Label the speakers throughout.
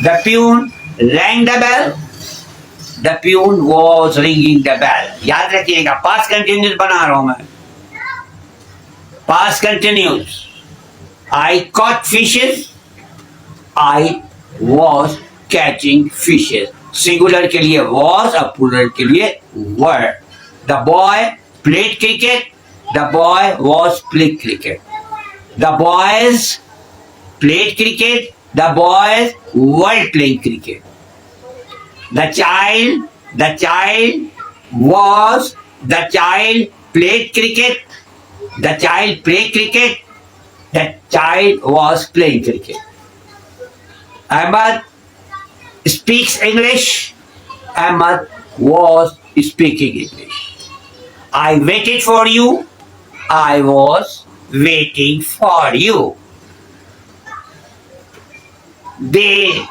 Speaker 1: The peon rang the bell. The peon was ringing the bell. याद रखिएगा, past continuous बना रहा हूं मैं. Past continuous. I caught fishes. I was catching fishes. Singular के लिए was और प्लूरल के लिए were. The boy played cricket. The boy was playing cricket. The boys played cricket. The boys were playing cricket. The child played cricket. The child played cricket. The child was playing cricket. Ahmad speaks English. Ahmad was speaking English. I waited for you. I was waiting for you. They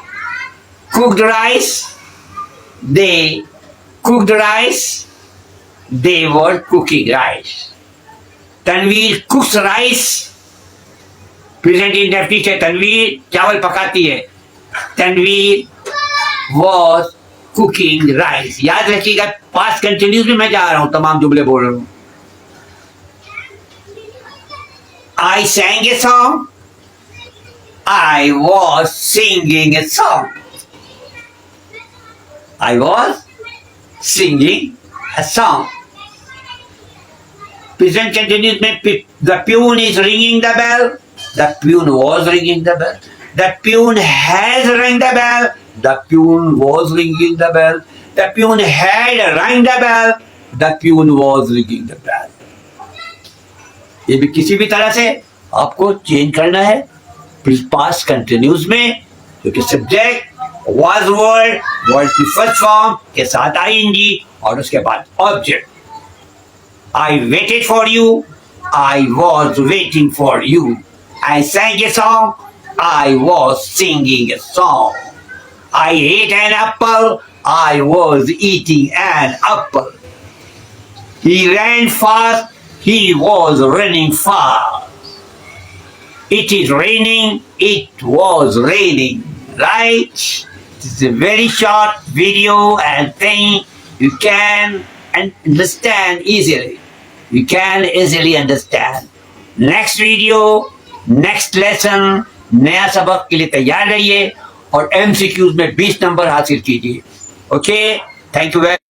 Speaker 1: cooked rice. They cooked rice. They were cooking rice. Tanveer cooks rice. Present indefinite है. तनवीर चावल पकाती है. Tanveer was cooking rice. याद रखिएगा, past continuous में मैं जा रहा हूं, तमाम जुमले बोल रहा हूं. I sang a song. I was singing a song. I was singing a song. Present continuous में the peon is ringing the bell. The peon was ringing the bell. The peon has rang the bell. The peon was ringing the bell. The peon had rang the bell. The peon was ringing the bell. ये भी किसी भी तरह से आपको change करना है past continuous में, क्योंकि सब्जेक्ट वाज वर्ड की फर्स्ट फॉर्म के साथ आईएनजी और उसके बाद object. I waited for you. I was waiting for you. I sang a song. I was singing a song. I ate an apple. I was eating an apple. He ran fast. He was running fast. It is raining. It was raining. Right? It's a very short video and thing you can understand easily. You can easily understand. Next video, next lesson, नया सबक के लिए तैयार रहिए और MCQs में 20 number हासिल कीजिए. Okay, thank you very